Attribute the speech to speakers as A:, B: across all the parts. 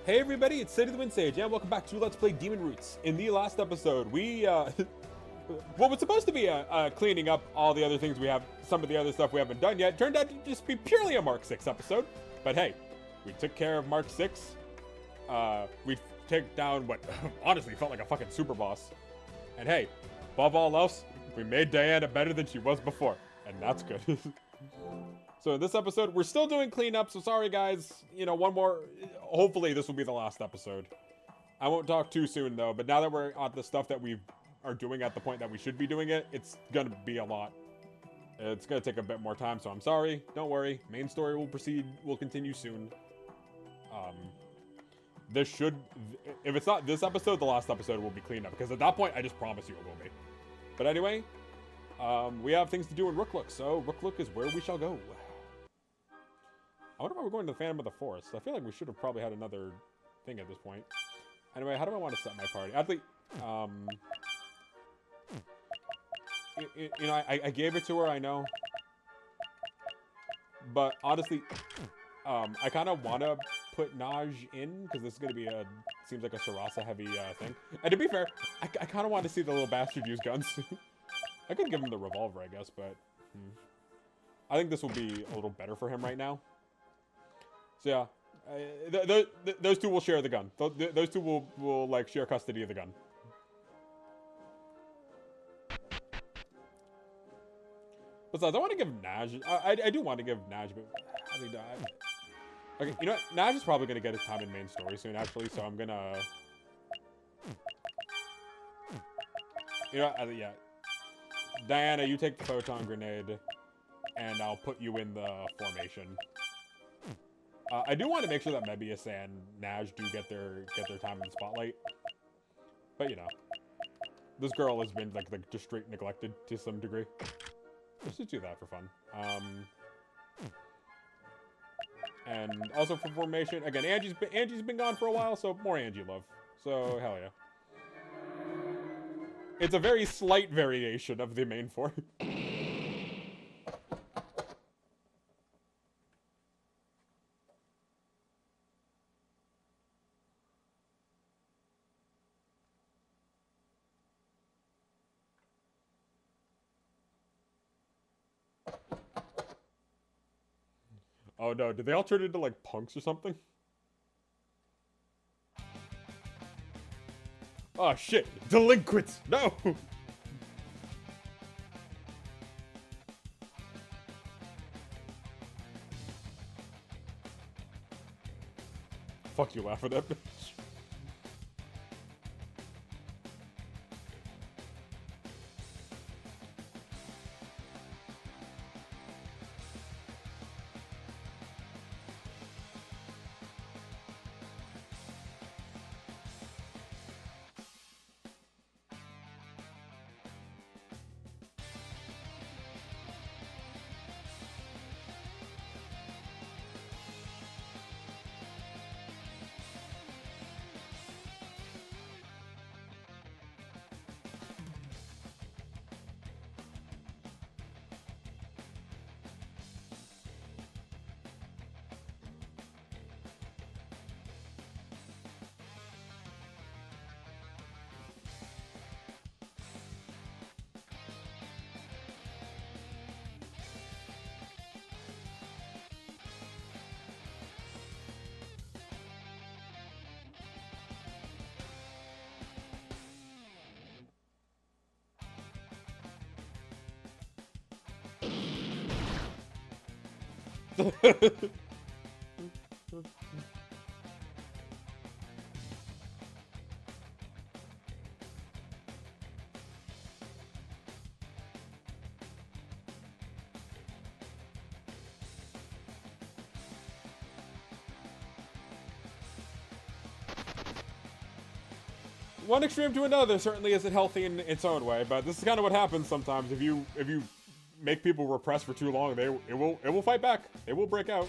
A: Hey everybody, it's City of the Wind Sage, and welcome back to Let's Play Demon Roots. In the last episode, we, what was supposed to be cleaning up all the other things we have, some of the other stuff we haven't done yet, turned out to just be purely a Mark 6 episode. But hey, we took care of Mark 6. We took down what honestly felt like a fucking super boss. And hey, above all else, we made Diana better than she was before. And that's good. So in this episode, we're still doing cleanup, so sorry guys. You know, one more, hopefully this will be the last episode. I won't talk too soon though, but now that we're at the stuff that we are doing at the point that we should be doing it, it's gonna be a lot. It's gonna take a bit more time, so I'm sorry. Don't worry, main story will proceed, will continue soon. This should, if it's not this episode, the last episode will be cleanup, because at that point, I just promise you it will be. But anyway, we have things to do in Rooklook, so Rooklook is where we shall go. I wonder why we're going to the Phantom of the Forest. I feel like we should have probably had another thing at this point. Anyway, how do I want to set my party? Actually, you know, I gave it to her, I know. But honestly, I kind of want to put Naj in, because this is going to be seems like a Sarasa heavy thing. And to be fair, I kind of want to see the little bastard use guns. I could give him the revolver, I guess, but I think this will be a little better for him right now. So yeah, those two will share the gun. Those two will like share custody of the gun. Besides, I want to give Naj. I do want to give Naj, but I think okay, you know what? Naj is probably gonna get his time in main story soon, actually. So I'm gonna, you know, yeah. Diana, you take the photon grenade, and I'll put you in the formation. I do want to make sure that Mebius and Naj do get their time in the spotlight. But you know, this girl has been like just straight neglected to some degree. Let's just do that for fun. And also for formation, again, Angie's been gone for a while, so more Angie love. So hell yeah. It's a very slight variation of the main four. Oh no, did they all turn into like punks or something? Oh shit, delinquents, no! Fuck you, laugh at that bitch. One extreme to another certainly isn't healthy in its own way, but this is kind of what happens sometimes if you make people repress for too long. It will fight back. It will break out.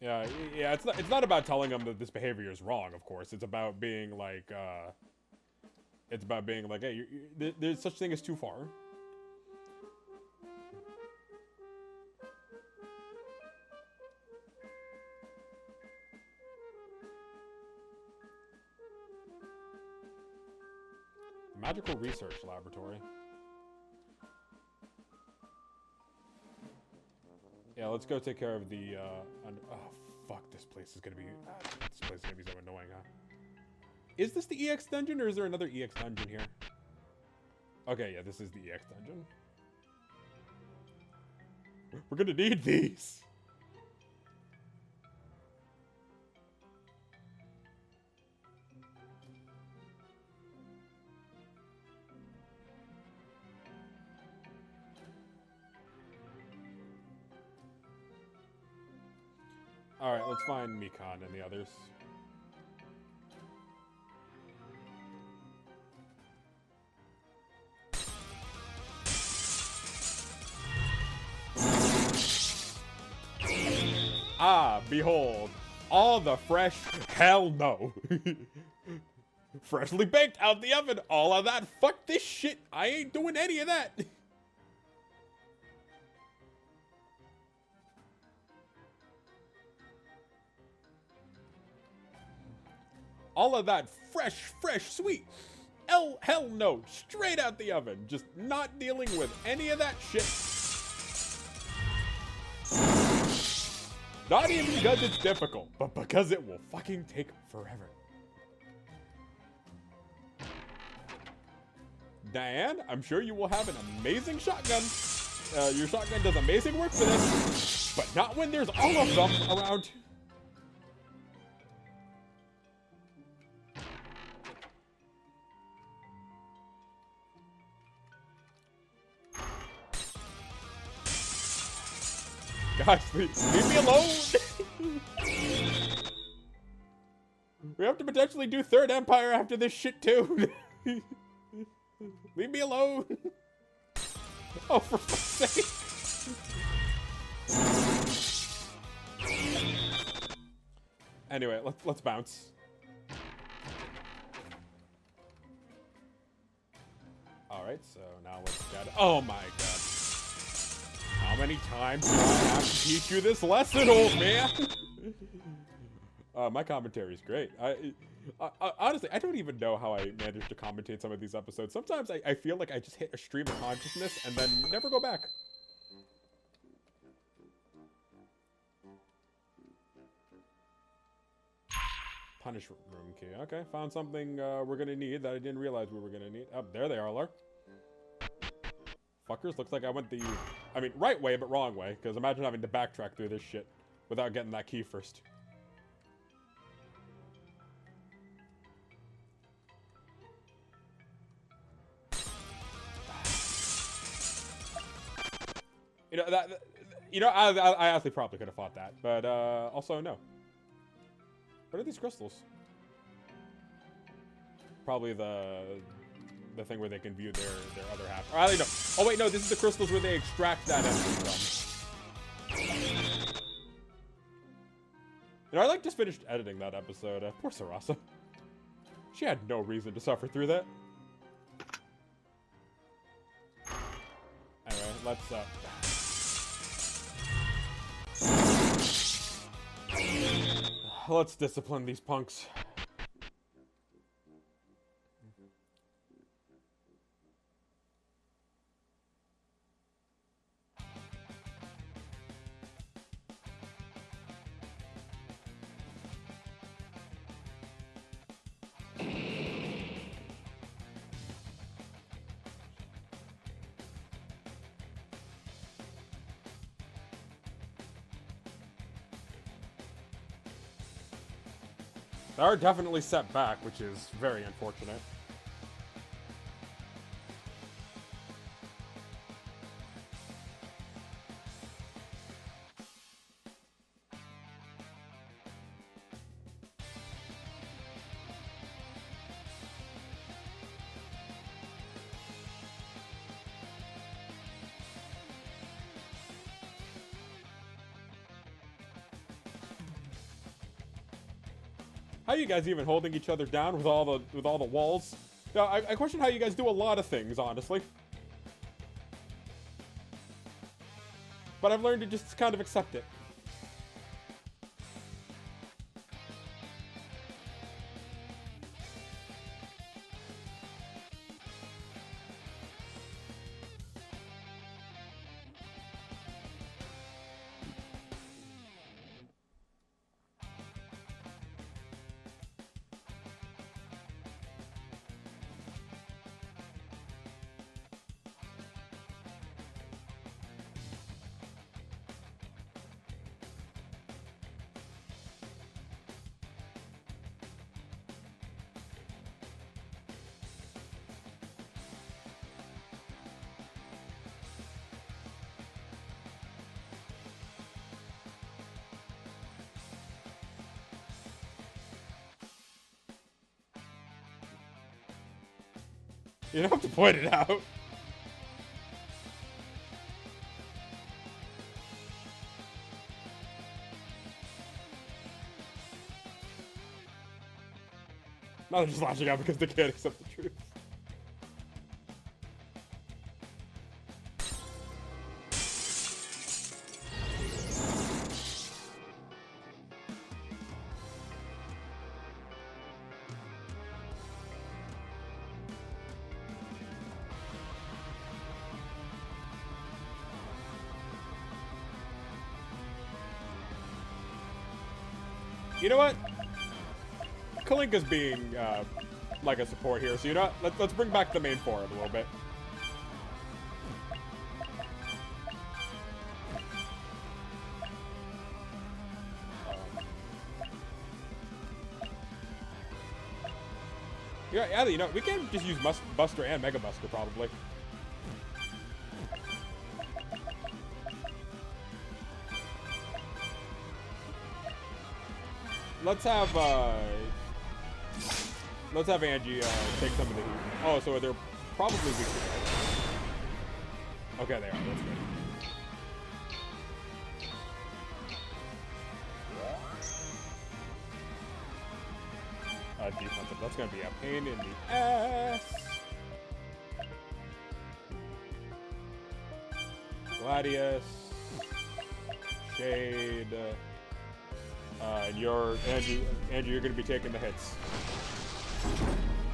A: Yeah, it's not about telling them that this behavior is wrong, of course. It's about being like, hey, there's such thing as too far. Magical Research Laboratory. Yeah, let's go take care of the, oh, fuck, this place is gonna be so annoying, huh? Is this the EX dungeon, or is there another EX dungeon here? Okay, yeah, this is the EX dungeon. We're gonna need these! Alright, let's find Mikan and the others. Ah, behold, all the fresh, hell no. Freshly baked out the oven, all of that, fuck this shit, I ain't doing any of that. All of that fresh, sweet. Hell no, straight out the oven. Just not dealing with any of that shit. Not even because it's difficult, but because it will fucking take forever. Diane, I'm sure you will have an amazing shotgun. Your shotgun does amazing work for this, but not when there's all of them around. Guys, leave me alone! We have to potentially do Third Empire after this shit too. Leave me alone! Oh, for fuck's sake! Anyway, let's bounce. All right, so now let's get. Oh my god! How many times do I have to teach you this lesson, old man? My commentary is great. Honestly, I don't even know how I managed to commentate some of these episodes. Sometimes I feel like I just hit a stream of consciousness and then never go back. Punish room key. Okay, found something we're gonna need that I didn't realize we were gonna need. Oh, there they are, Lar. Fuckers, looks like I went the, right way, but wrong way. Because imagine having to backtrack through this shit without getting that key first. I honestly probably could have fought that, but also no. What are these crystals? Probably the thing where they can view their other half. Or I don't know. Oh wait, no, this is the crystals where they extract that energy from. I like just finished editing that episode. Poor Sarasa. She had no reason to suffer through that. Anyway, let's discipline these punks. They are definitely set back, which is very unfortunate. How are you guys even holding each other down with all the walls? Yeah, I question how you guys do a lot of things, honestly. But I've learned to just kind of accept it. You don't have to point it out. Now they're just lashing out because they can't accept the truth. You know what? Kalinka's being, like a support here, so you know what? Let's bring back the main forward a little bit. Yeah, you know, we can just use Buster and Mega Buster, probably. Let's have Angie take some of the heat. Oh, so they're probably weak to it. Okay, they are. That's good. Defensive. That's gonna be a pain in the ass. Gladius, Shade. And Angie, you're gonna be taking the hits.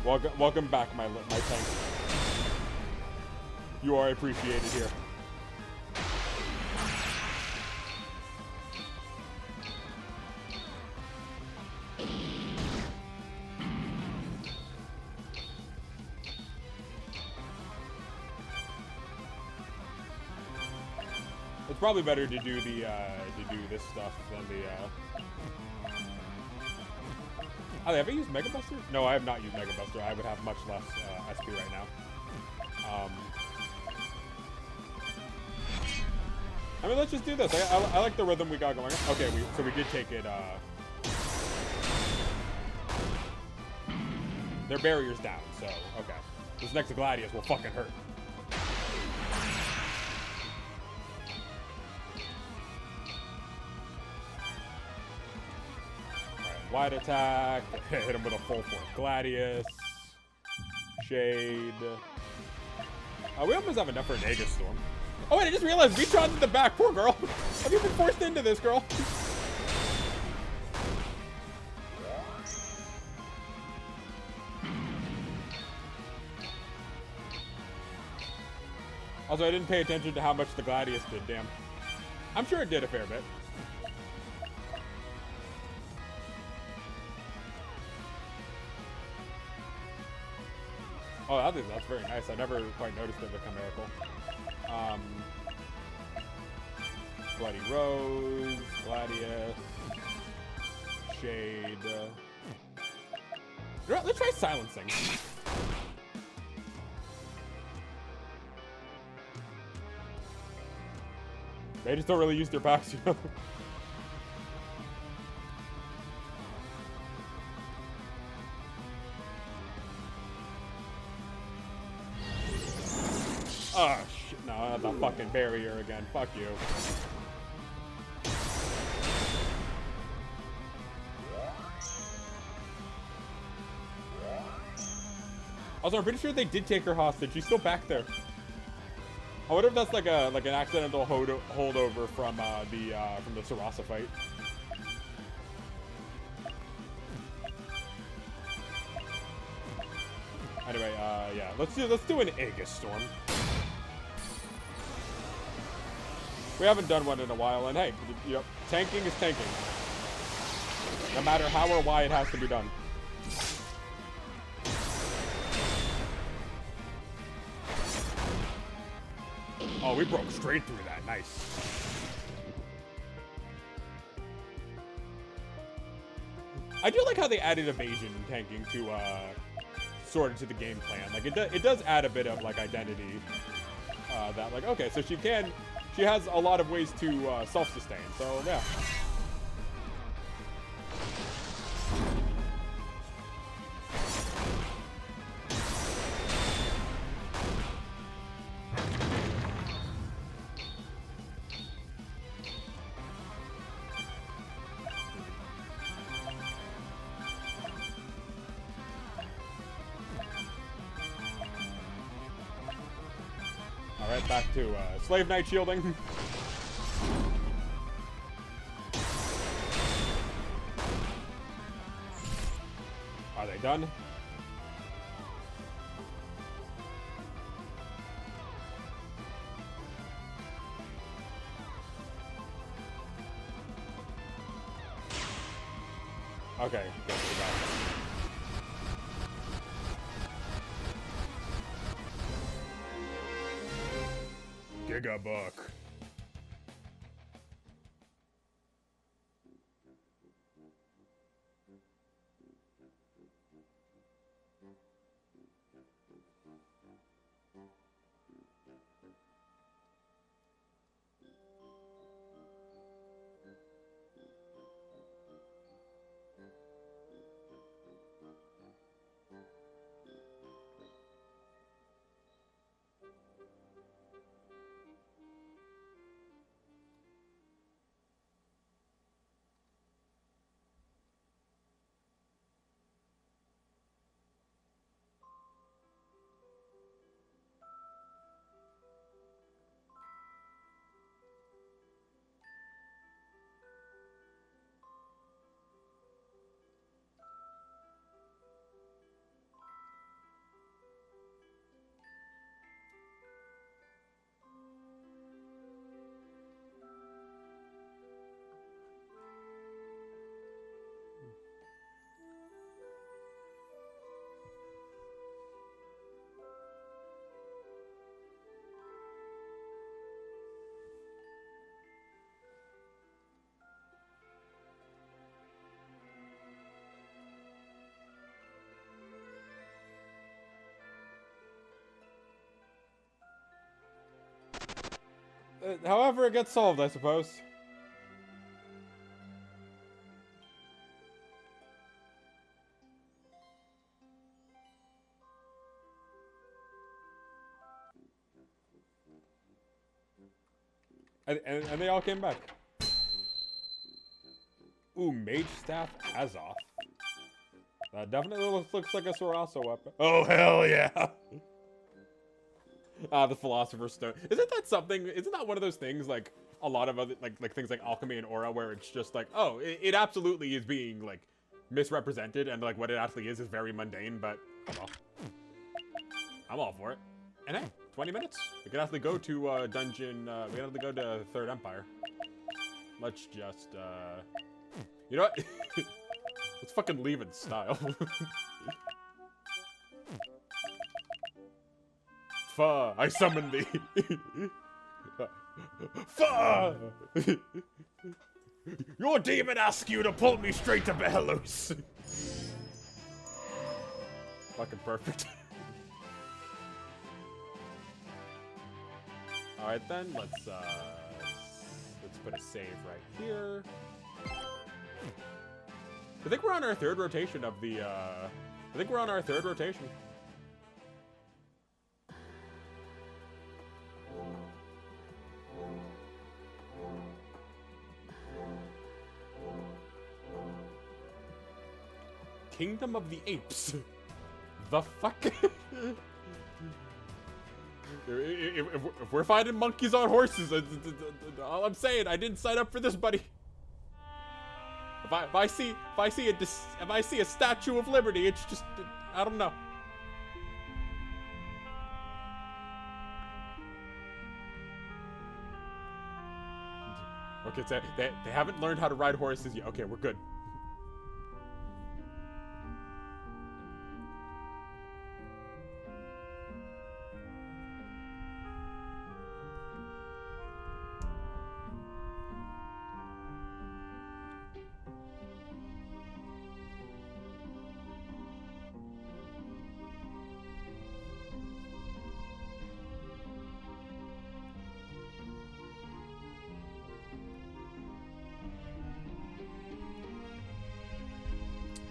A: Welcome back, my tank. You are appreciated here. It's probably better to do the this stuff than the. Oh, have I used Mega Buster? No, I have not used Mega Buster. I would have much less SP right now. I mean, let's just do this. I like the rhythm we got going. Okay, so we did take it. Their barrier's down, so okay. This next Gladius will fucking hurt. Wide attack, hit him with a full force Gladius, Shade. We almost have enough for an Aegis Storm. Oh wait, I just realized V-Tron's in the back. Poor girl. Have you been forced into this, girl? Also, I didn't pay attention to how much the Gladius did, damn. I'm sure it did a fair bit. Oh, I think that's very nice. I never quite noticed it with Chimerical. Bloody Rose, Gladius, Shade. You know what? Let's try silencing. They just don't really use their packs, you know? Oh, shit. No, not the fucking barrier again. Fuck you. Also, I'm pretty sure they did take her hostage. She's still back there. I wonder if that's like an accidental holdover from the Sarasa fight. Anyway, yeah, let's do an Aegis Storm. We haven't done one in a while, and hey, you know, tanking is tanking. No matter how or why it has to be done. Oh, we broke straight through that. Nice. I do like how they added evasion tanking to sort into the game plan. Like it does add a bit of like identity. That like okay, so she has a lot of ways to self-sustain. So yeah. Alright, back to Slave Knight shielding. Are they done? Okay, good, we got it. Gigabook. However, it gets solved, I suppose. And they all came back. Ooh, Mage Staff Azoth. That definitely looks like a Sarasa weapon. Oh, hell yeah! The Philosopher's Stone. Isn't that one of those things, like, a lot of other, like things like Alchemy and Aura, where it's just like, oh, it absolutely is being, like, misrepresented, and, like, what it actually is very mundane, but, well, I'm all for it. And hey, 20 minutes. We can actually go to, dungeon, we can actually go to Third Empire. Let's just, you know what? Let's fucking leave in style. Fa, I summon thee. Fa! Your demon asks you to pull me straight to Belos. Fucking perfect. Alright then, let's put a save right here. I think we're on our third rotation of the, Kingdom of the Apes. The fuck? If we're fighting monkeys on horses, all I'm saying, I didn't sign up for this, buddy. If I see a Statue of Liberty, it's just, I don't know. Okay, so they haven't learned how to ride horses yet. Okay, we're good.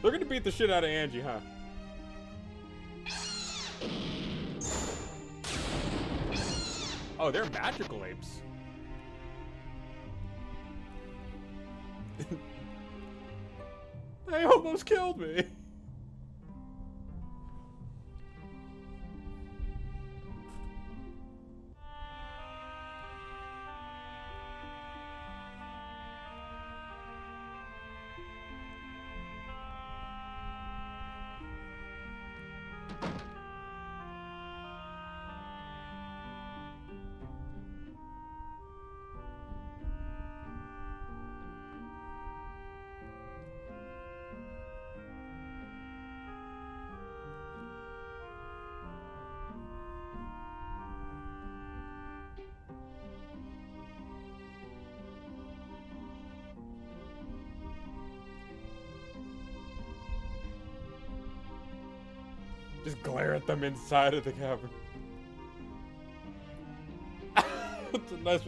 A: They're gonna beat the shit out of Angie, huh? Oh, they're magical apes. They almost killed me. Just glare at them inside of the cavern. It's a nice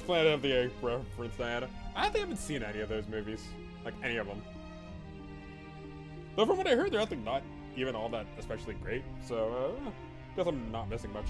A: Planet of the Apes reference, Diana. I haven't seen any of those movies. Like, any of them. Though from what I heard, they're not even all that especially great. So, guess I'm not missing much.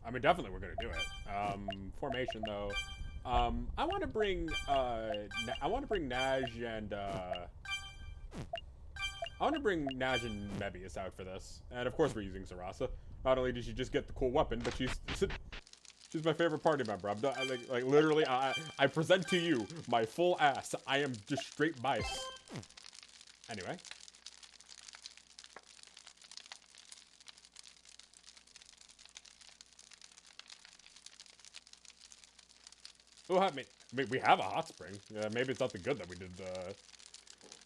A: I mean, definitely we're gonna do it. Formation though. I want to bring Naj and Mebius out for this, and of course we're using Sarasa. Not only did she just get the cool weapon, but she's my favorite party member. Like literally, I present to you my full ass. I am just straight bias. Anyway. Oh, I mean, we have a hot spring. Maybe it's not the good that we did,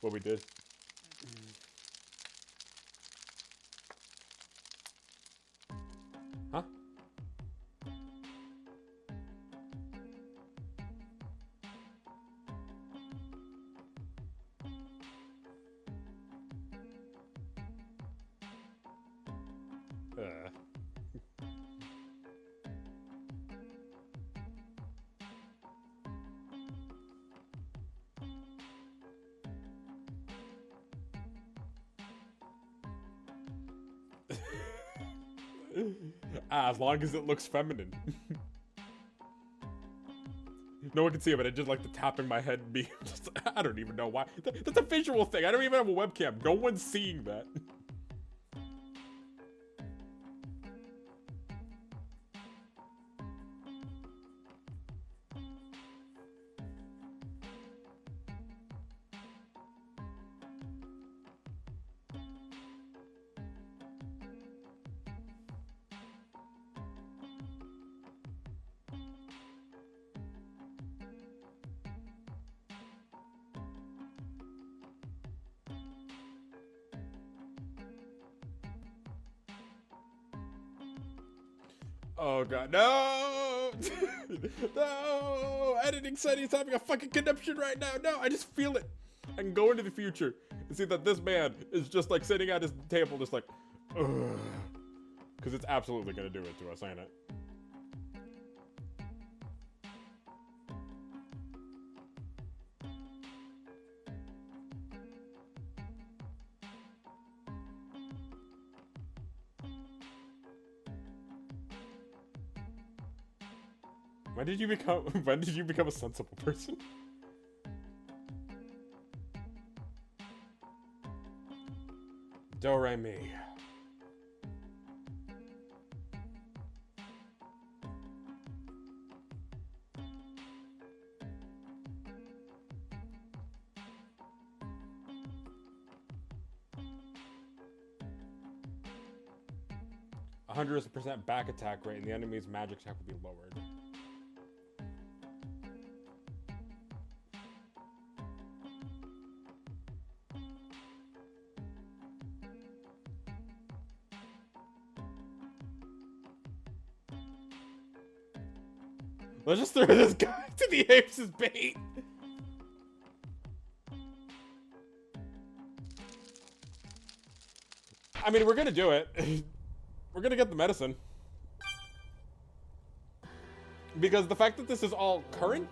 A: what we did. Huh? As long as it looks feminine. No one can see it, but I just like the tapping my head and be just, I don't even know why. That's a visual thing. I don't even have a webcam. No one's seeing that. Oh god, no! No! Editing said he's having a fucking conniption right now. No, I just feel it. I can go into the future and see that this man is just like sitting at his table, just like, ugh. Because it's absolutely gonna do it to us, ain't it? When did you become a sensible person? Do re mi. A 100% back attack rate, and the enemy's magic attack will be lowered. Let's just throw this guy to the apes as bait. I mean, we're gonna do it. We're gonna get the medicine. Because the fact that this is all current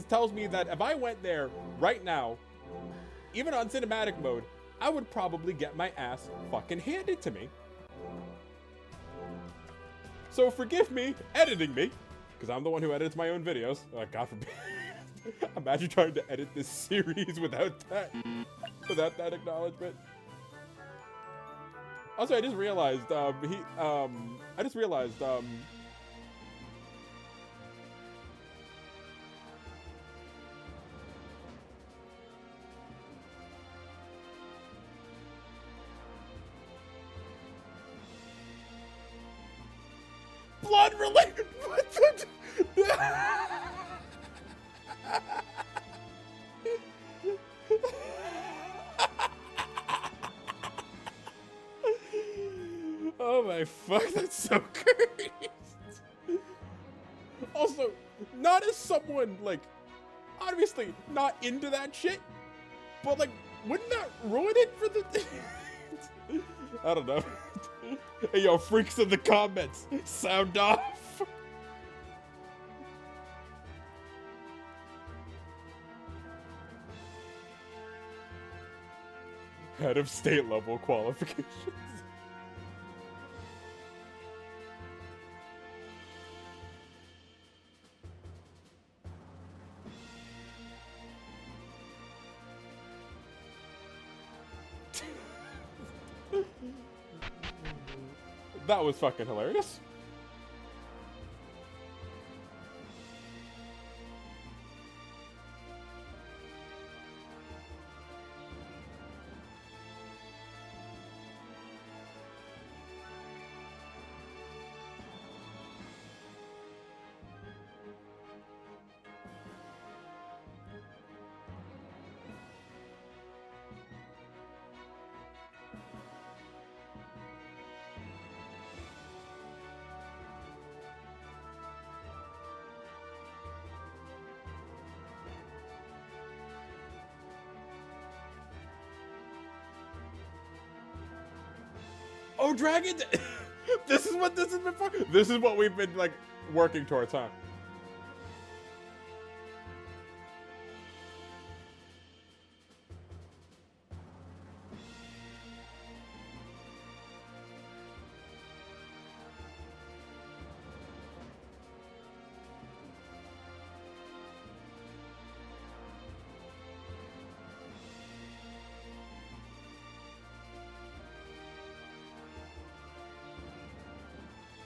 A: tells me that if I went there right now, even on cinematic mode, I would probably get my ass fucking handed to me. So forgive me editing me, because I'm the one who edits my own videos. God forbid. Imagine trying to edit this series without that acknowledgement. Also, I just realized, blood related. Oh my fuck, that's so cursed. Also, not as someone, like, obviously not into that shit, but like, wouldn't that ruin it for the... I don't know. Hey, yo, freaks in the comments, sound off. Head of state level qualifications. That was fucking hilarious. Oh, dragon! This is what this has been for? This is what we've been, like, working towards, huh?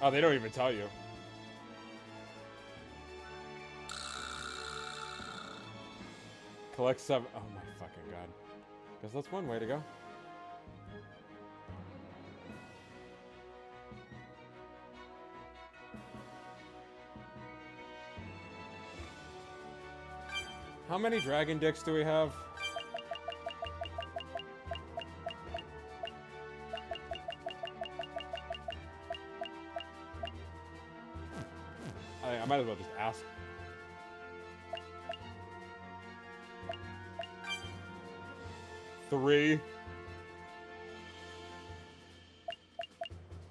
A: Oh, they don't even tell you. Collect 7. Oh my fucking god. Guess that's one way to go. How many dragon dicks do we have? I might as well just ask. Three.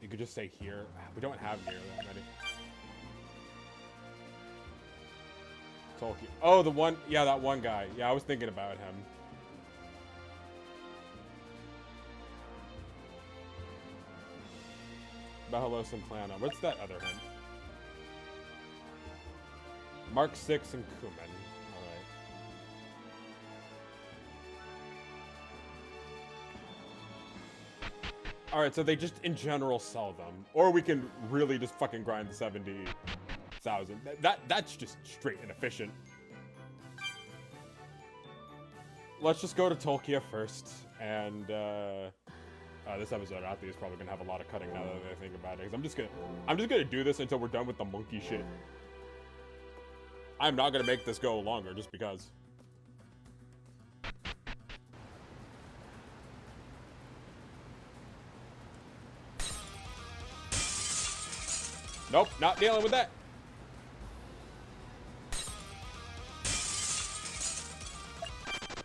A: You could just say here. We don't have here that many. Tolkien. Oh, the one. Yeah, that one guy. Yeah, I was thinking about him. Bahalos and Plana. What's that other hint? Mark 6 and Kuman. Alright. Alright, so they just in general sell them. Or we can really just fucking grind the 70,000. That's just straight inefficient. Let's just go to Tolkia first. And this episode after is probably gonna have a lot of cutting now that I think about it. 'Cause I'm just gonna do this until we're done with the monkey shit. I'm not gonna make this go longer just because. Nope, not dealing with that.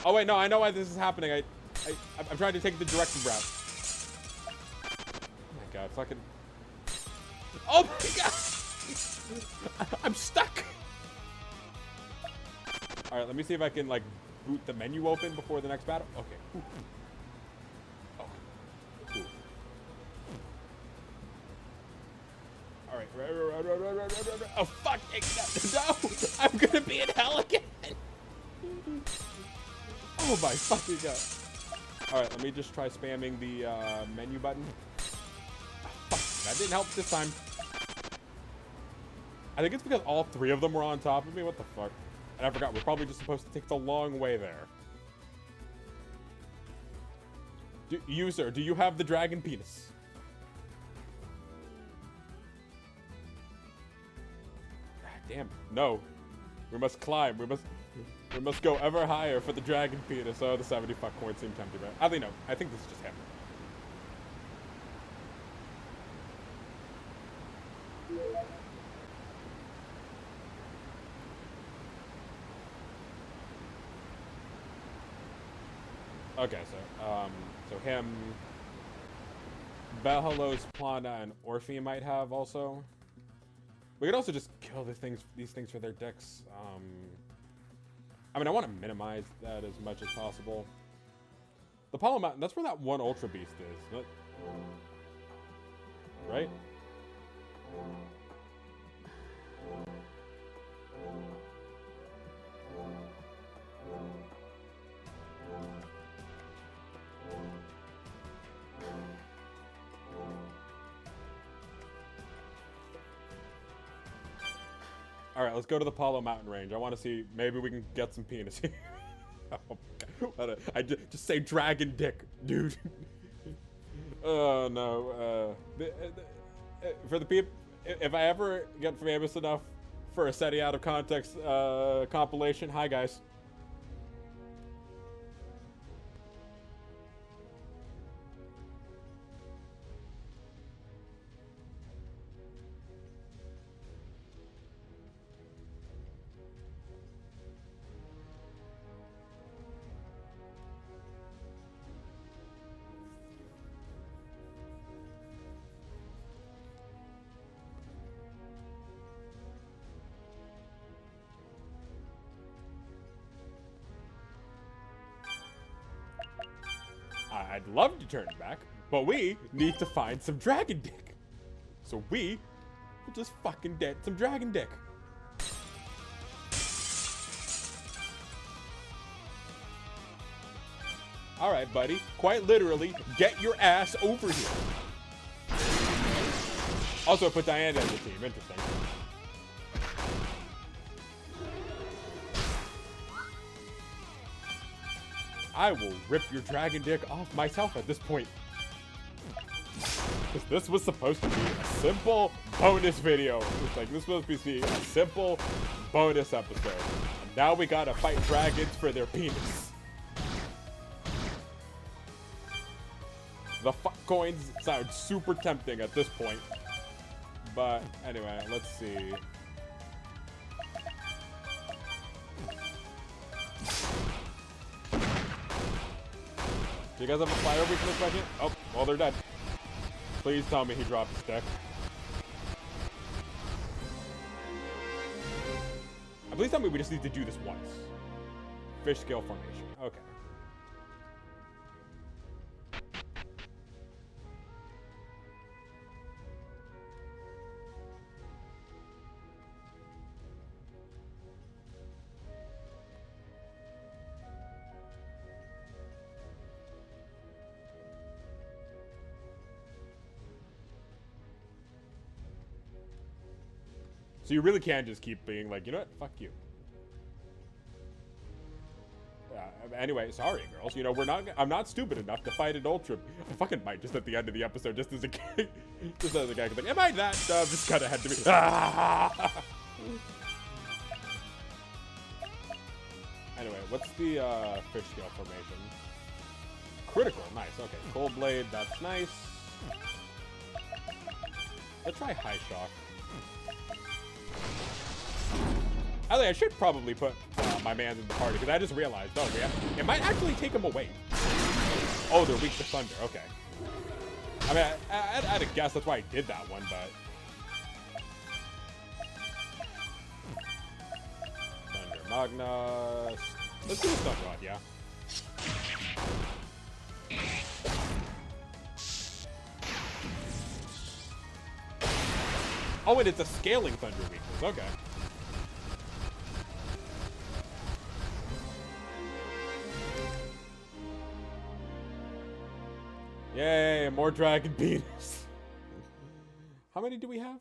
A: Oh wait, no, I know why this is happening. I'm trying to take the directed route. Oh my god, fucking. Oh my god! I'm stuck! Alright, let me see if I can, like, boot the menu open before the next battle. Okay. Ooh. Oh. Cool. Alright. Oh, fuck! No! I'm gonna be in hell again! Oh my fucking god. Alright, let me just try spamming the menu button. Oh, fuck, that didn't help this time. I think it's because all three of them were on top of me. What the fuck? And I forgot, we're probably just supposed to take the long way there. User, do you have the dragon penis? Damn, no. We must climb. We must go ever higher for the dragon penis. Oh, the 75 coins seem tempting, but I think no. I think this is just him. Okay, so him, Bahalos, Plana, and Orphe might have also. We could also just kill these things for their dicks. I mean, I want to minimize that as much as possible. The Apollo Mountain, that's where that one Ultra Beast is. Right? Alright, let's go to the Apollo Mountain Range. I want to see, maybe we can get some penis here. Oh, God. I just say dragon dick, dude. Oh, no. For the people, if I ever get famous enough for a SETI out of context compilation, hi guys. I'd love to turn it back, but we need to find some dragon dick. So we will just fucking get some dragon dick. Alright, buddy. Quite literally, get your ass over here. Also put Diana in the team. Interesting. I will rip your dragon dick off myself at this point. Because this was supposed to be a simple bonus video. It's like, this was supposed to be a simple bonus episode. And now we gotta fight dragons for their penis. The fuck coins sound super tempting at this point. But anyway, let's see. Do you guys have a fire weakness by chance? Oh, well, they're dead. Please tell me he dropped his deck. Please tell me we just need to do this once. Fish scale formation. Okay. So you really can just keep being like, you know what? Fuck you. Anyway, sorry, girls. You know, I'm not stupid enough to fight an Ultra. I fucking might just at the end of the episode, just as a guy, just as a guy, like, am I that? Just kind of had to be. Anyway, what's the fish scale formation? Critical, nice. Okay, Cold Blade, that's nice. Let's try High Shock. I should probably put my mans in the party, because I just realized, oh, yeah, it might actually take them away. Oh, they're weak to Thunder, okay. I mean, I had a guess, that's why I did that one, but... Thunder Magnus... Let's do a Stun Rod, yeah. Oh, and it's a scaling Thunder weakness, okay. Yay, more Dragon Penis. How many do we have?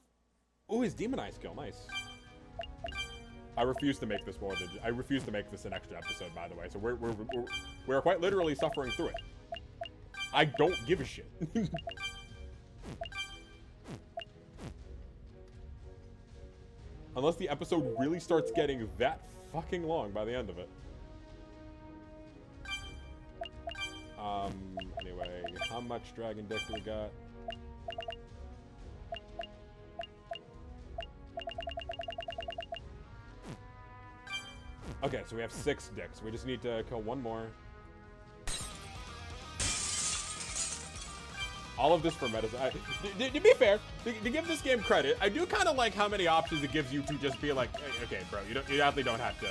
A: Oh, his Demonize skill, nice. I refuse to make this more than... I refuse to make this an extra episode, by the way. So we're quite literally suffering through it. I don't give a shit. Unless the episode really starts getting that fucking long by the end of it. Anyway, how much Dragon Deck do we got? Okay, so we have 6 dicks. We just need to kill one more. All of this for medicine. To be fair, to give this game credit, I do kind of like how many options it gives you to just be like, hey, okay, bro, you definitely don't have to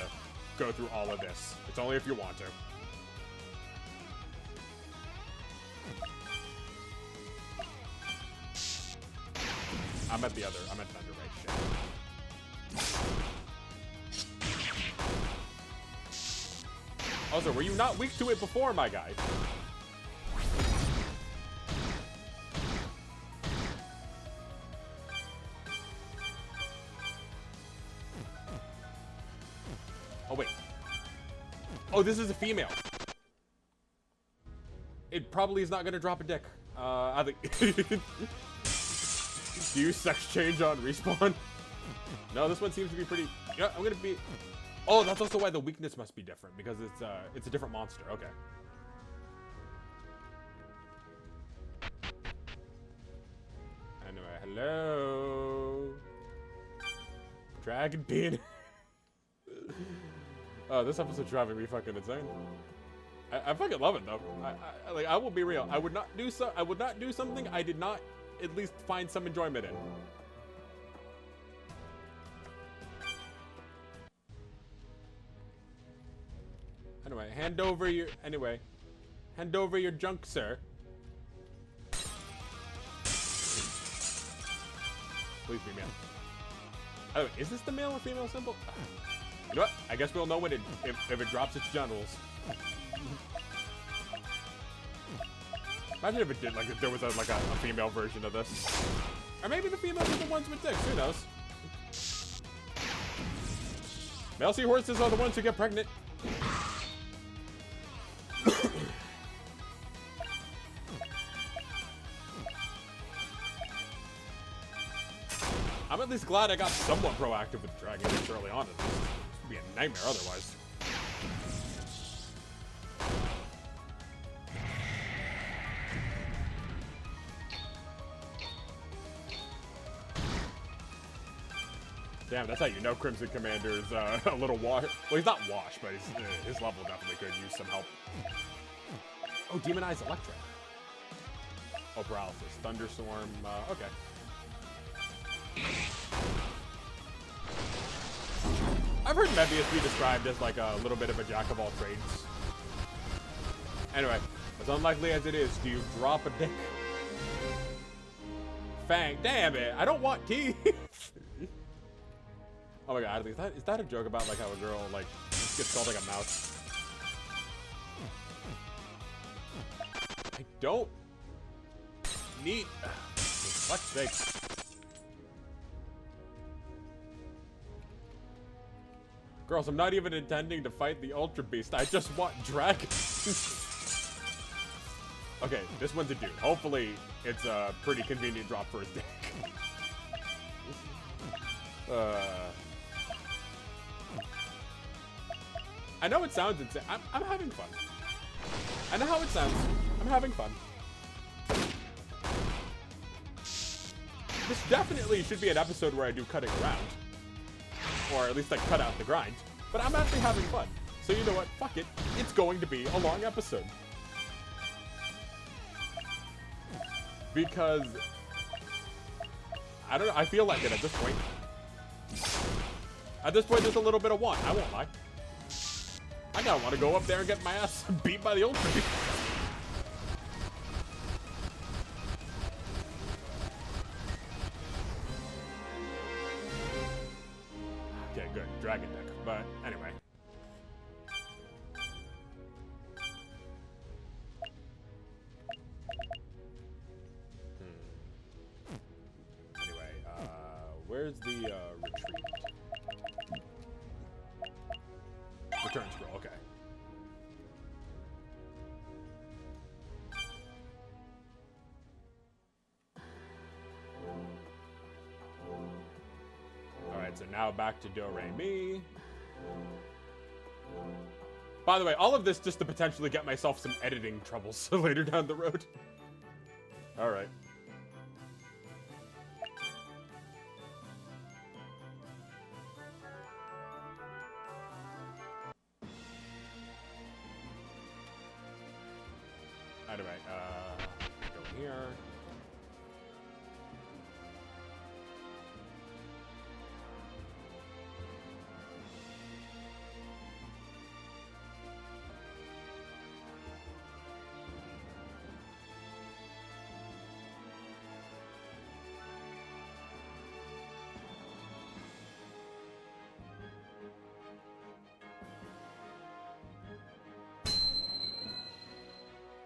A: go through all of this. It's only if you want to. I'm at Thunder Rage. Shit. Also, were you not weak to it before, my guy? Oh, wait. Oh, this is a female. It probably is not going to drop a dick. I think... Do you sex change on respawn? No, this one seems to be pretty... Yeah, I'm gonna be... Oh, that's also why the weakness must be different, because it's a different monster. Okay. Anyway, hello... Dragon Penis. Oh, this episode's driving me fucking insane. I fucking love it though. I will be real. I would not do something I did not at least find some enjoyment in. Anyway, hand over your junk, sir. Please be male. Oh, is this the male or female symbol? You know what? I guess we'll know when if it drops its genitals. Imagine if it did, like, if there was a female version of this. Or maybe the females are the ones with dicks, who knows? Male seahorses are the ones who get pregnant. I'm at least glad I got somewhat proactive with Dragon Age early on. This would be a nightmare otherwise. Damn, that's how you know Crimson Commander's a little wash. Well, he's not washed, but his level definitely could use some help. Oh, Demonized Electric. Oh, Paralysis. Thunderstorm. Okay. I've heard Mebius be described as like a little bit of a jack of all trades. Anyway, as unlikely as it is, do you drop a dick? Fang. Damn it. I don't want teeth. Oh my god, is that a joke about like how a girl like gets called like a mouse? I don't need. For fuck's sake. Girls, I'm not even intending to fight the Ultra Beast. I just want dragons. Okay, this one's a dude. Hopefully, it's a pretty convenient drop for his dick. I know it sounds insane. I'm having fun. I know how it sounds. I'm having fun. This definitely should be an episode where I do cutting around. Or at least like cut out the grind. But I'm actually having fun. So you know what? Fuck it. It's going to be a long episode. Because I don't know, I feel like it at this point. At this point, there's a little bit of want. I won't lie. I gotta want to go up there and get my ass beat by the Ultra Beast. Okay, good. Dragon deck. But anyway. Anyway, where's the retreat? Return scroll, okay. Alright, so now back to Do-Re-Mi. By the way, all of this just to potentially get myself some editing troubles later down the road. Alright. Anyway, go here.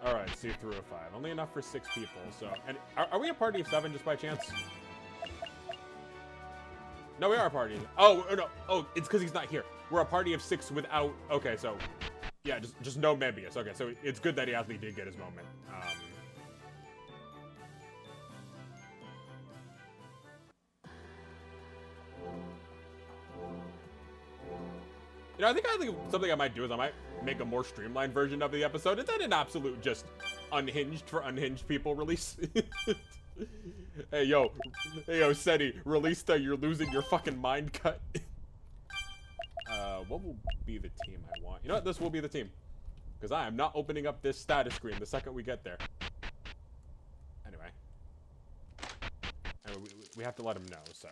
A: Alright, see through a 5. Only enough for 6 people, so... And are we a party of 7 just by chance? No, we are a party. Oh, no. Oh, it's because he's not here. We're a party of 6 without... Okay, so... Yeah, just no Mebius. Okay, so it's good that he actually did get his moment. You know, I think something I might do is I might make a more streamlined version of the episode. Is that an absolute just unhinged for unhinged people release? Hey yo, Seti, release the you're losing your fucking mind cut. What will be the team I want? You know what? This will be the team. Because I am not opening up this status screen the second we get there. Anyway. We have to let him know, so.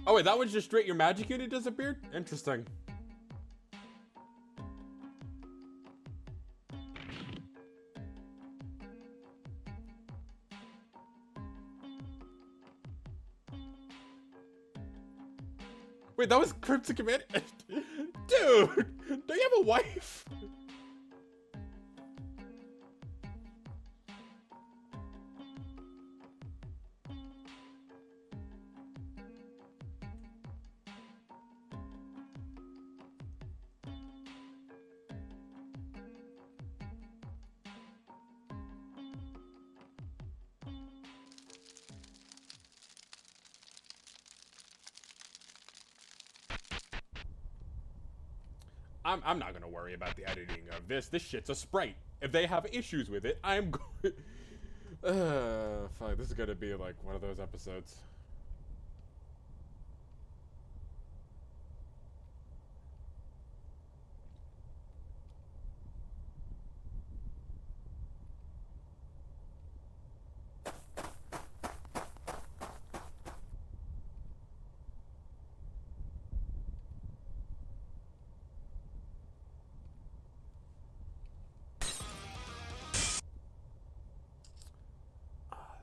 A: Oh wait, that one's just straight your magic unit disappeared? Interesting. Wait, that was Crimson Commander? Dude, do you have a wife? I'm not gonna worry about the editing of this. This shit's a sprite. If they have issues with it, I'm going. Fuck, this is gonna be like one of those episodes.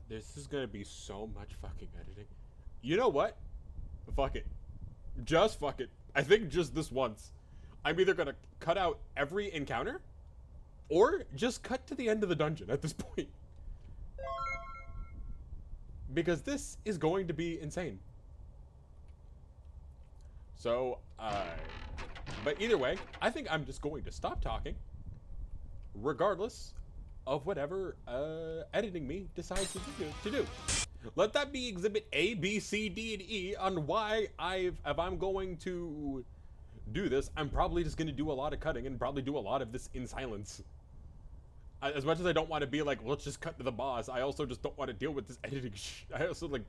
A: This is gonna be so much fucking editing. You know what? Fuck it. Just fuck it. I think just this once. I'm either gonna cut out every encounter, or just cut to the end of the dungeon at this point. Because this is going to be insane. So, but either way, I think I'm just going to stop talking, regardless of whatever editing me decides to do. Let that be exhibit A, B, C, D, and E on why if I'm going to do this, I'm probably just going to do a lot of cutting and probably do a lot of this in silence. As much as I don't want to be like, let's just cut to the boss, I also just don't want to deal with this editing I also like,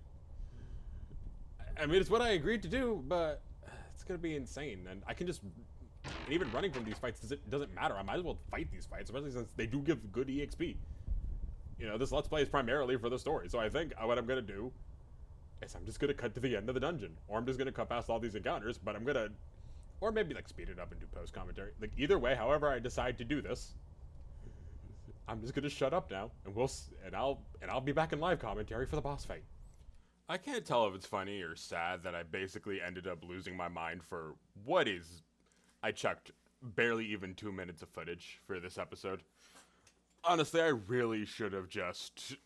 A: I mean, it's what I agreed to do, but it's going to be insane. And I can just, and even running from these fights doesn't matter. I might as well fight these fights, especially since they do give good EXP. You know, this Let's Play is primarily for the story, so I think what I'm gonna do is I'm just gonna cut to the end of the dungeon, or I'm just gonna cut past all these encounters, but I'm gonna, or maybe like speed it up and do post commentary. Like either way, however I decide to do this, I'm just gonna shut up now, and I'll be back in live commentary for the boss fight. I can't tell if it's funny or sad that I basically ended up losing my mind for what is, I checked, barely even 2 minutes of footage for this episode. Honestly, I really should have just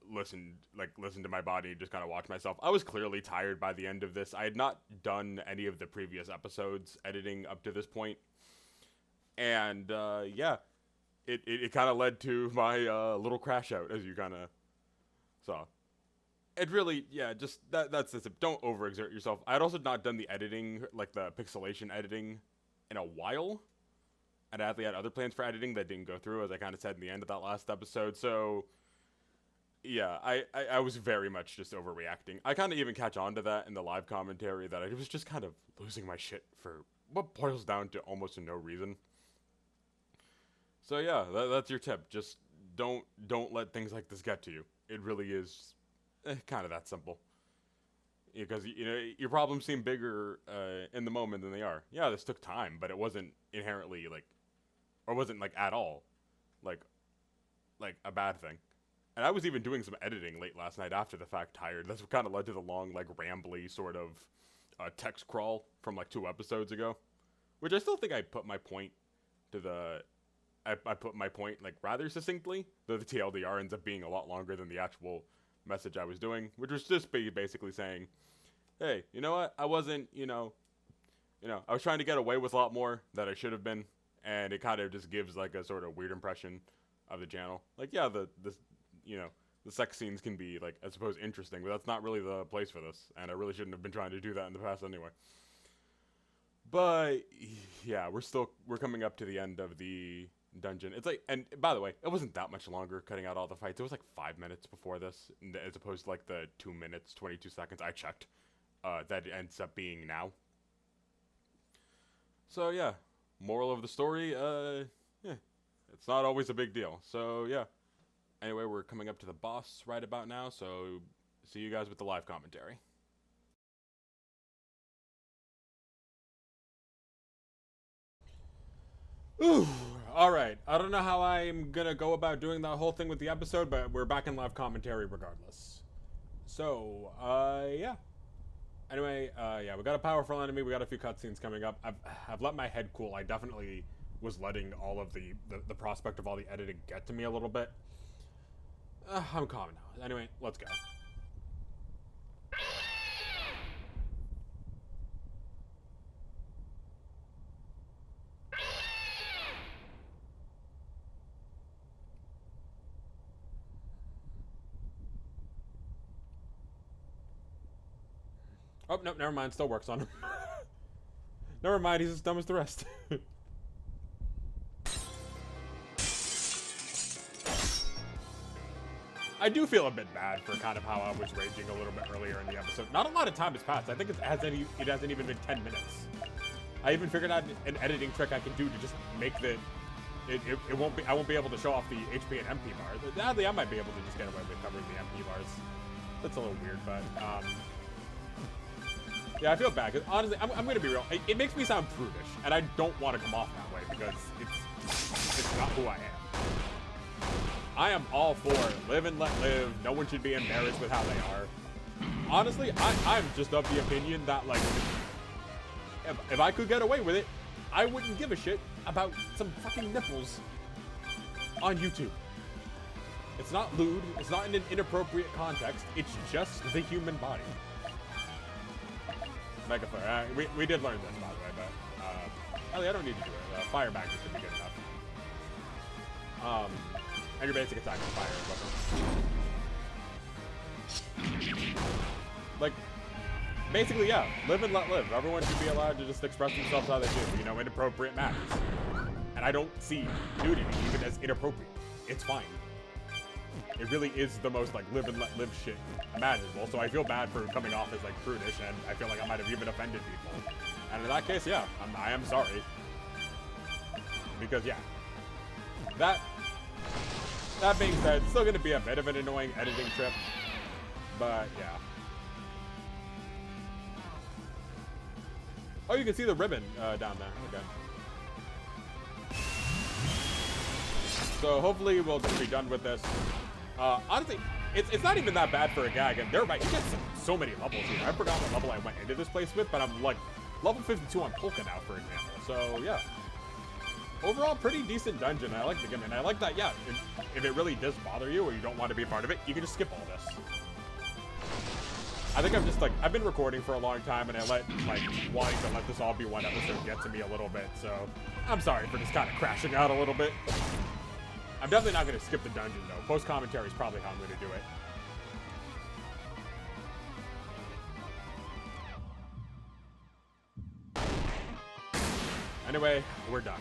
A: listened to my body and just kind of watch myself. I was clearly tired by the end of this. I had not done any of the previous episodes editing up to this point. And yeah, it kind of led to my little crash out, as you kind of saw. It really, yeah, just that's it. Don't overexert yourself. I had also not done the editing, like the pixelation editing, in a while. And I had other plans for editing that didn't go through, as I kind of said in the end of that last episode. So, yeah, I was very much just overreacting. I kind of even catch on to that in the live commentary, that I was just kind of losing my shit for what boils down to almost no reason. So yeah, that's your tip. Just don't let things like this get to you. It really is kind of that simple. Because, you know, your problems seem bigger in the moment than they are. Yeah, this took time, but it wasn't inherently, like, or wasn't, like, at all, like a bad thing. And I was even doing some editing late last night after the fact, tired. That's what kind of led to the long, like, rambly sort of text crawl from, like, 2 episodes ago. Which I still think I put my point to the... I put my point, like, rather succinctly, though the TLDR ends up being a lot longer than the actual message I was doing, which was just basically saying, hey, you know what? I wasn't, you know, I was trying to get away with a lot more that I should have been, and it kind of just gives like a sort of weird impression of the channel. Like, yeah, the sex scenes can be like, I suppose, interesting, but that's not really the place for this, and I really shouldn't have been trying to do that in the past anyway. But yeah, we're coming up to the end of the dungeon. It's like, and by the way, it wasn't that much longer cutting out all the fights. It was like 5 minutes before this, as opposed to like the 2 minutes 22 seconds I checked. That ends up being now. So yeah, moral of the story, yeah, it's not always a big deal. So yeah, anyway, we're coming up to the boss right about now, so see you guys with the live commentary. Ooh, alright, I don't know how I'm gonna go about doing that whole thing with the episode, but we're back in live commentary regardless. So, yeah. Anyway, yeah, we got a powerful enemy. We got a few cutscenes coming up. I've let my head cool. I definitely was letting all of the prospect of all the editing get to me a little bit. I'm calm now. Anyway, let's go. Oh, no, never mind. Still works on him. Never mind, he's as dumb as the rest. I do feel a bit bad for kind of how I was raging a little bit earlier in the episode. Not a lot of time has passed. I think it hasn't even been 10 minutes. I even figured out an editing trick I can do to just make the I won't be able to show off the HP and MP bars. Sadly, I might be able to just get away with covering the MP bars. That's a little weird, but yeah, I feel bad because honestly, I'm gonna be real. It makes me sound prudish, and I don't want to come off that way because it's not who I am. I am all for live and let live. No one should be embarrassed with how they are. Honestly, I'm just of the opinion that, like, if I could get away with it, I wouldn't give a shit about some fucking nipples on YouTube. It's not lewd. It's not in an inappropriate context. It's just the human body. Mega Flare. We did learn this, by the way, but I don't need to do it. Fire Magnet should be good enough. And your basic attack is fire weapon. Like, basically, yeah, live and let live. Everyone should be allowed to just express themselves how they do, you know, inappropriate matters. And I don't see nudity even as inappropriate. It's fine. It really is the most, like, live and let live shit imaginable, so I feel bad for coming off as, like, prudish, and I feel like I might have even offended people. And in that case, yeah, I am sorry. Because, yeah, that being said, it's still going to be a bit of an annoying editing trip, but yeah. Oh, you can see the ribbon down there. Okay. So hopefully we'll just be done with this. Honestly, it's not even that bad for a gag, and they're right. You get so many levels here. I forgot what level I went into this place with, but I'm like level 52 on Polka now, for example. So yeah. Overall, pretty decent dungeon. I like the game, and I like that, yeah, if it really does bother you or you don't want to be a part of it, you can just skip all this. I think I've been recording for a long time, and wanting to let this all be one episode get to me a little bit, so I'm sorry for just kind of crashing out a little bit. I'm definitely not going to skip the dungeon, though. Post-commentary is probably how I'm going to do it. Anyway, we're done.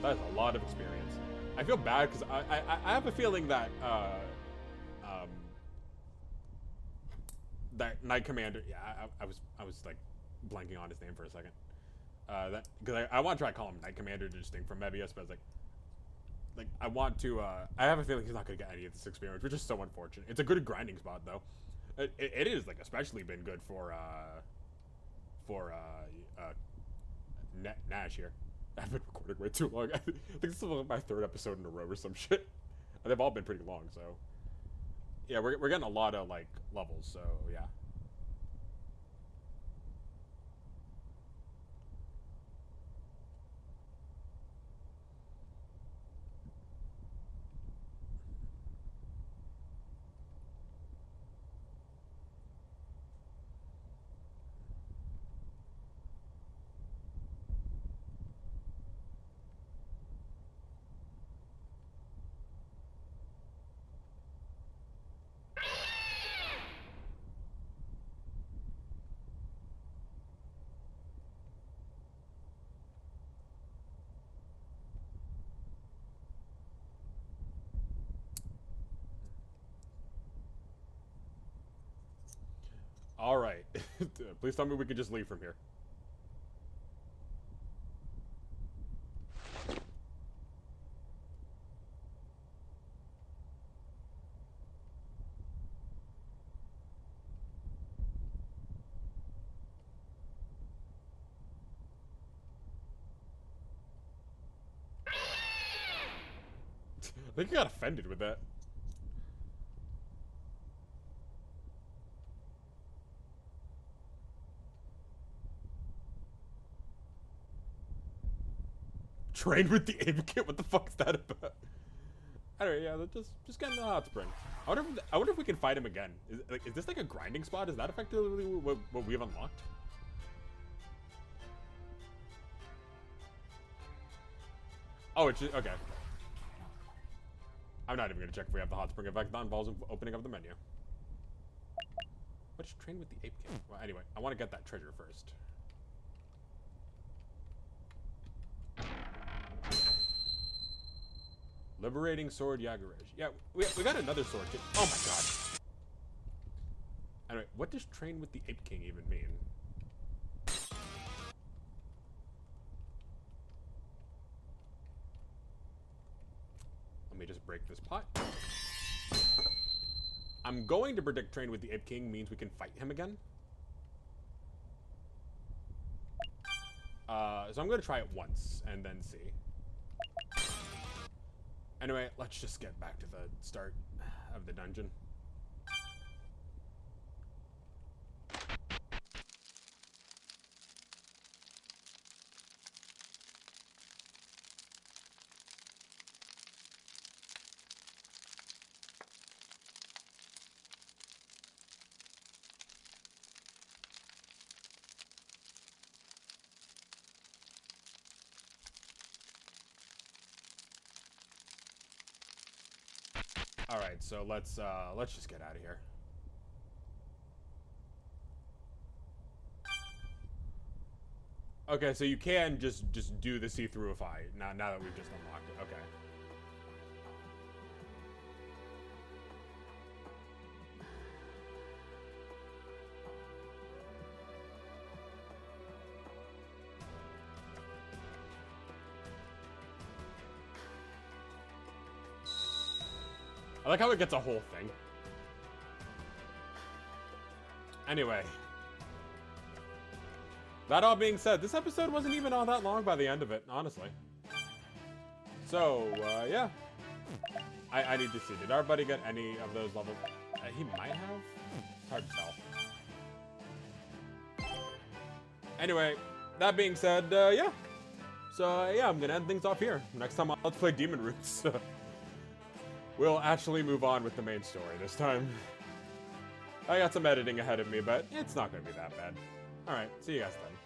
A: That is a lot of experience. I feel bad because I have a feeling that that Knight Commander. Yeah, I was like blanking on his name for a second. Because I want to try to call him Knight Commander distinct from Mebius, but it's like I want to. I have a feeling he's not going to get any of this experience, which is so unfortunate. It's a good grinding spot though. It is like especially been good for Nash here. I've been recording way too long. I think this is like my 3rd episode in a row or some shit. And they've all been pretty long, so yeah, we're getting a lot of like levels, so yeah. All right. Please tell me we can just leave from here. I think I got offended with that. Train with the Advocate? What the fuck is that about? Anyway, yeah, just get in the hot spring. I wonder if we can fight him again. Is this like a grinding spot? Is that effectively what we've unlocked? Oh, it's just, okay. I'm not even gonna check if we have the hot spring effect. That involves opening up the menu. Let's train with the Ape King. Well, anyway, I want to get that treasure first. Liberating Sword Yagurash. Yeah, we got another sword too. Oh my god. Anyway, what does train with the Ape King even mean? Let me just break this pot. I'm going to predict train with the Ape King means we can fight him again. So I'm going to try it once and then see. Anyway, let's just get back to the start of the dungeon. All right, so let's just get out of here. Okay, so you can just do the see-throughify now that we've just unlocked it. Okay. I like how it gets a whole thing. Anyway. That all being said, this episode wasn't even all that long by the end of it, honestly. So, yeah. I need to see. Did our buddy get any of those levels? He might have? It's hard to tell. Anyway, that being said, yeah. So, yeah, I'm gonna end things off here. Next time Let's Play Demon Roots. We'll actually move on with the main story this time. I got some editing ahead of me, but it's not going to be that bad. Alright, see you guys then.